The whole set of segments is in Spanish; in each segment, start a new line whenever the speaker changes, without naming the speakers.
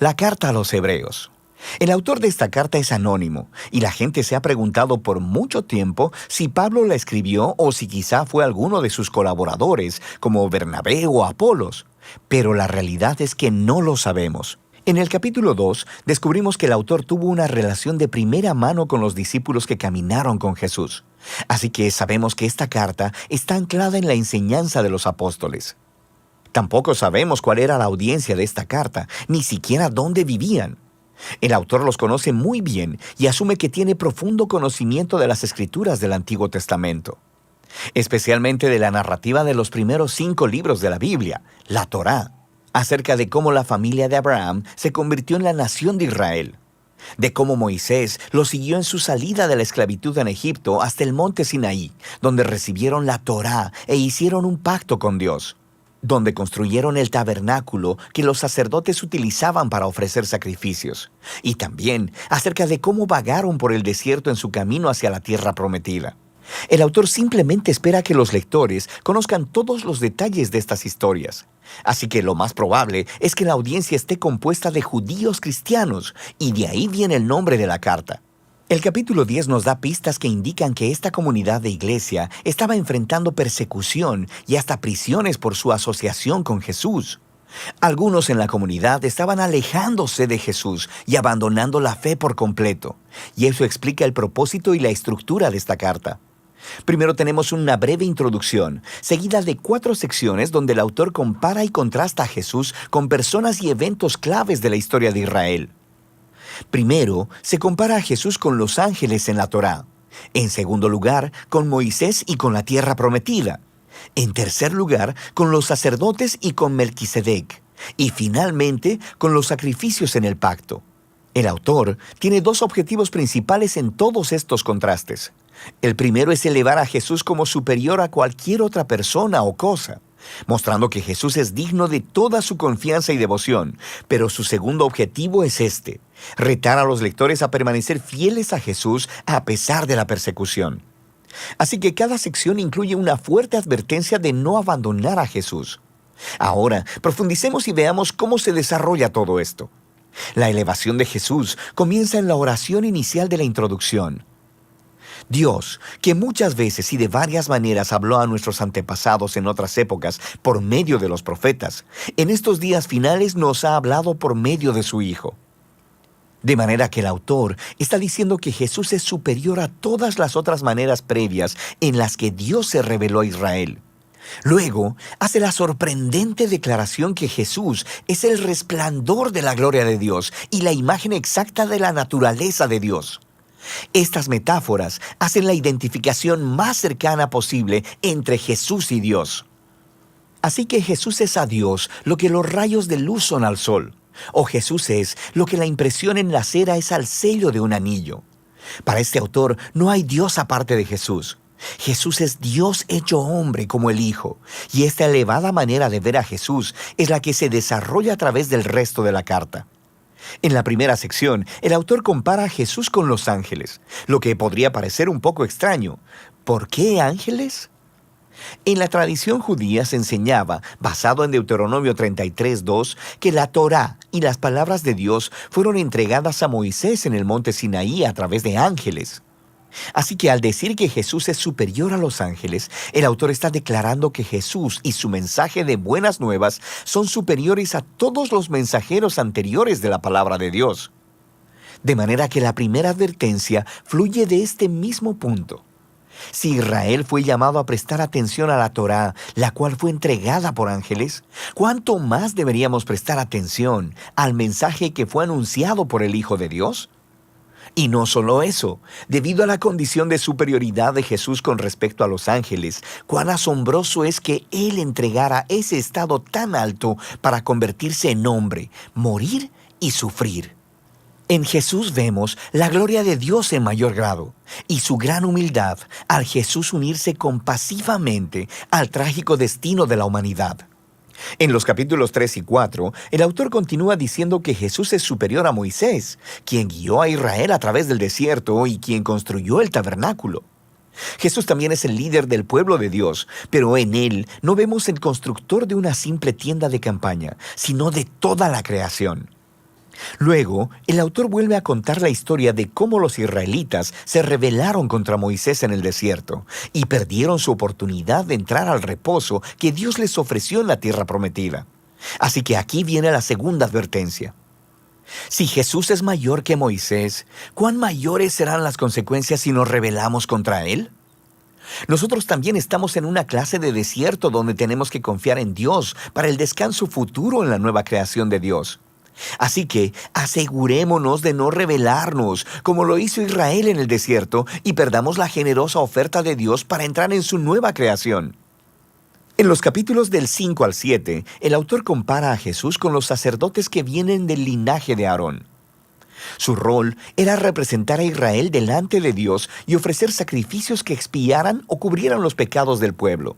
La carta a los Hebreos. El autor de esta carta es anónimo, y la gente se ha preguntado por mucho tiempo si Pablo la escribió o si quizá fue alguno de sus colaboradores, como Bernabé o Apolos. Pero la realidad es que no lo sabemos. En el capítulo 2 descubrimos que el autor tuvo una relación de primera mano con los discípulos que caminaron con Jesús. Así que sabemos que esta carta está anclada en la enseñanza de los apóstoles. Tampoco sabemos cuál era la audiencia de esta carta, ni siquiera dónde vivían. El autor los conoce muy bien y asume que tiene profundo conocimiento de las escrituras del Antiguo Testamento, especialmente de la narrativa de los primeros 5 libros de la Biblia, la Torá, acerca de cómo la familia de Abraham se convirtió en la nación de Israel, de cómo Moisés lo siguió en su salida de la esclavitud en Egipto hasta el monte Sinaí, donde recibieron la Torá e hicieron un pacto con Dios, donde construyeron el tabernáculo que los sacerdotes utilizaban para ofrecer sacrificios, y también acerca de cómo vagaron por el desierto en su camino hacia la tierra prometida. El autor simplemente espera que los lectores conozcan todos los detalles de estas historias. Así que lo más probable es que la audiencia esté compuesta de judíos cristianos, y de ahí viene el nombre de la carta. El capítulo 10 nos da pistas que indican que esta comunidad de iglesia estaba enfrentando persecución y hasta prisiones por su asociación con Jesús. Algunos en la comunidad estaban alejándose de Jesús y abandonando la fe por completo, y eso explica el propósito y la estructura de esta carta. Primero tenemos una breve introducción, seguida de 4 secciones donde el autor compara y contrasta a Jesús con personas y eventos claves de la historia de Israel. Primero, se compara a Jesús con los ángeles en la Torá. En segundo lugar, con Moisés y con la tierra prometida. En tercer lugar, con los sacerdotes y con Melquisedec. Y finalmente, con los sacrificios en el pacto. El autor tiene 2 objetivos principales en todos estos contrastes. El primero es elevar a Jesús como superior a cualquier otra persona o cosa, mostrando que Jesús es digno de toda su confianza y devoción. Pero su segundo objetivo es retar a los lectores a permanecer fieles a Jesús a pesar de la persecución. Así que cada sección incluye una fuerte advertencia de no abandonar a Jesús. Ahora, profundicemos y veamos cómo se desarrolla todo esto. La elevación de Jesús comienza en la oración inicial de la introducción. Dios, que muchas veces y de varias maneras habló a nuestros antepasados en otras épocas por medio de los profetas, en estos días finales nos ha hablado por medio de su Hijo. De manera que el autor está diciendo que Jesús es superior a todas las otras maneras previas en las que Dios se reveló a Israel. Luego, hace la sorprendente declaración que Jesús es el resplandor de la gloria de Dios y la imagen exacta de la naturaleza de Dios. Estas metáforas hacen la identificación más cercana posible entre Jesús y Dios. Así que Jesús es a Dios lo que los rayos de luz son al sol, o Jesús es lo que la impresión en la cera es al sello de un anillo. Para este autor no hay Dios aparte de Jesús. Jesús es Dios hecho hombre como el Hijo, y esta elevada manera de ver a Jesús es la que se desarrolla a través del resto de la carta. En la primera sección, el autor compara a Jesús con los ángeles, lo que podría parecer un poco extraño. ¿Por qué ángeles? En la tradición judía se enseñaba, basado en Deuteronomio 33:2, que la Torá y las palabras de Dios fueron entregadas a Moisés en el monte Sinaí a través de ángeles. Así que al decir que Jesús es superior a los ángeles, el autor está declarando que Jesús y su mensaje de buenas nuevas son superiores a todos los mensajeros anteriores de la palabra de Dios. De manera que la primera advertencia fluye de este mismo punto. Si Israel fue llamado a prestar atención a la Torá, la cual fue entregada por ángeles, ¿cuánto más deberíamos prestar atención al mensaje que fue anunciado por el Hijo de Dios? Y no solo eso, debido a la condición de superioridad de Jesús con respecto a los ángeles, cuán asombroso es que Él entregara ese estado tan alto para convertirse en hombre, morir y sufrir. En Jesús vemos la gloria de Dios en mayor grado y su gran humildad al Jesús unirse compasivamente al trágico destino de la humanidad. En los capítulos 3 y 4, el autor continúa diciendo que Jesús es superior a Moisés, quien guió a Israel a través del desierto y quien construyó el tabernáculo. Jesús también es el líder del pueblo de Dios, pero en él no vemos el constructor de una simple tienda de campaña, sino de toda la creación. Luego, el autor vuelve a contar la historia de cómo los israelitas se rebelaron contra Moisés en el desierto y perdieron su oportunidad de entrar al reposo que Dios les ofreció en la tierra prometida. Así que aquí viene la segunda advertencia. Si Jesús es mayor que Moisés, ¿cuán mayores serán las consecuencias si nos rebelamos contra Él? Nosotros también estamos en una clase de desierto donde tenemos que confiar en Dios para el descanso futuro en la nueva creación de Dios. Así que asegurémonos de no rebelarnos, como lo hizo Israel en el desierto, y perdamos la generosa oferta de Dios para entrar en su nueva creación. En los capítulos del 5 al 7, el autor compara a Jesús con los sacerdotes que vienen del linaje de Aarón. Su rol era representar a Israel delante de Dios y ofrecer sacrificios que expiaran o cubrieran los pecados del pueblo.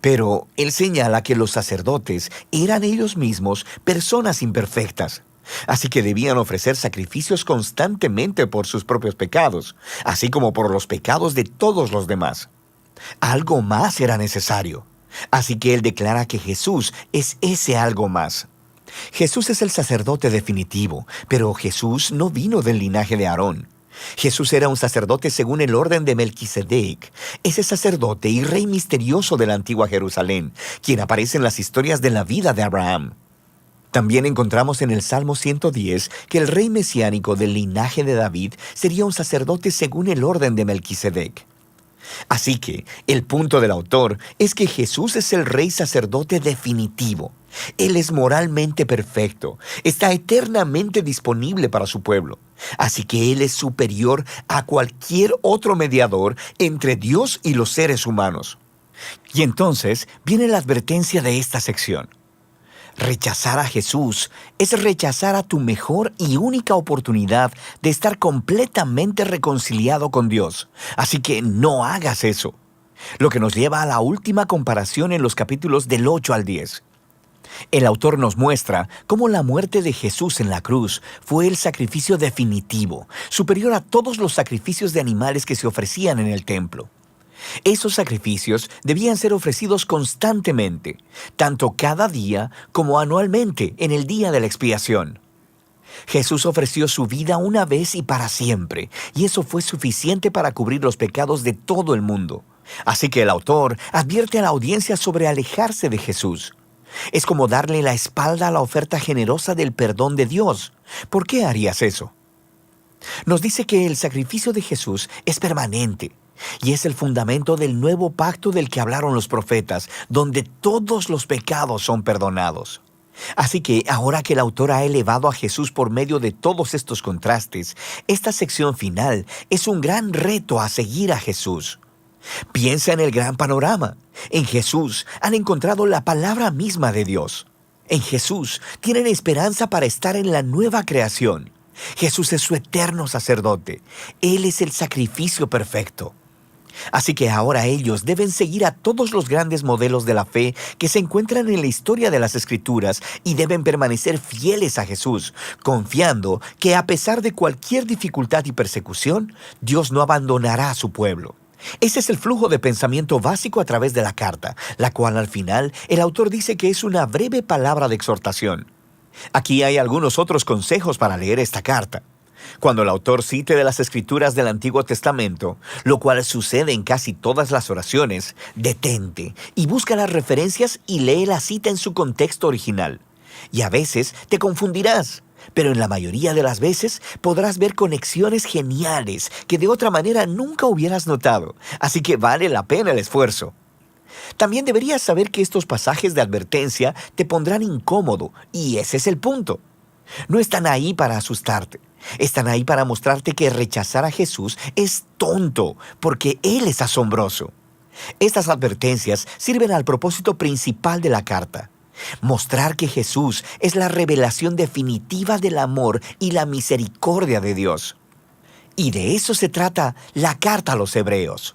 Pero él señala que los sacerdotes eran ellos mismos personas imperfectas, así que debían ofrecer sacrificios constantemente por sus propios pecados, así como por los pecados de todos los demás. Algo más era necesario, así que él declara que Jesús es ese algo más. Jesús es el sacerdote definitivo, pero Jesús no vino del linaje de Aarón. Jesús era un sacerdote según el orden de Melquisedec, ese sacerdote y rey misterioso de la antigua Jerusalén, quien aparece en las historias de la vida de Abraham. También encontramos en el Salmo 110 que el rey mesiánico del linaje de David sería un sacerdote según el orden de Melquisedec. Así que el punto del autor es que Jesús es el rey sacerdote definitivo. Él es moralmente perfecto, está eternamente disponible para su pueblo. Así que Él es superior a cualquier otro mediador entre Dios y los seres humanos. Y entonces viene la advertencia de esta sección. Rechazar a Jesús es rechazar a tu mejor y única oportunidad de estar completamente reconciliado con Dios. Así que no hagas eso. Lo que nos lleva a la última comparación en los capítulos del 8 al 10. El autor nos muestra cómo la muerte de Jesús en la cruz fue el sacrificio definitivo, superior a todos los sacrificios de animales que se ofrecían en el templo. Esos sacrificios debían ser ofrecidos constantemente, tanto cada día como anualmente en el día de la expiación. Jesús ofreció su vida una vez y para siempre, y eso fue suficiente para cubrir los pecados de todo el mundo. Así que el autor advierte a la audiencia sobre alejarse de Jesús. Es como darle la espalda a la oferta generosa del perdón de Dios. ¿Por qué harías eso? Nos dice que el sacrificio de Jesús es permanente y es el fundamento del nuevo pacto del que hablaron los profetas, donde todos los pecados son perdonados. Así que ahora que el autor ha elevado a Jesús por medio de todos estos contrastes, esta sección final es un gran reto a seguir a Jesús. Piensa en el gran panorama. En Jesús han encontrado la palabra misma de Dios. En Jesús tienen esperanza para estar en la nueva creación. Jesús es su eterno sacerdote. Él es el sacrificio perfecto. Así que ahora ellos deben seguir a todos los grandes modelos de la fe que se encuentran en la historia de las Escrituras y deben permanecer fieles a Jesús, confiando que a pesar de cualquier dificultad y persecución, Dios no abandonará a su pueblo. Ese es el flujo de pensamiento básico a través de la carta, la cual al final el autor dice que es una breve palabra de exhortación. Aquí hay algunos otros consejos para leer esta carta. Cuando el autor cite de las Escrituras del Antiguo Testamento, lo cual sucede en casi todas las oraciones, detente y busca las referencias y lee la cita en su contexto original. Y a veces te confundirás, pero en la mayoría de las veces podrás ver conexiones geniales que de otra manera nunca hubieras notado, así que vale la pena el esfuerzo. También deberías saber que estos pasajes de advertencia te pondrán incómodo, y ese es el punto. No están ahí para asustarte, están ahí para mostrarte que rechazar a Jesús es tonto, porque Él es asombroso. Estas advertencias sirven al propósito principal de la carta: mostrar que Jesús es la revelación definitiva del amor y la misericordia de Dios. Y de eso se trata la carta a los Hebreos.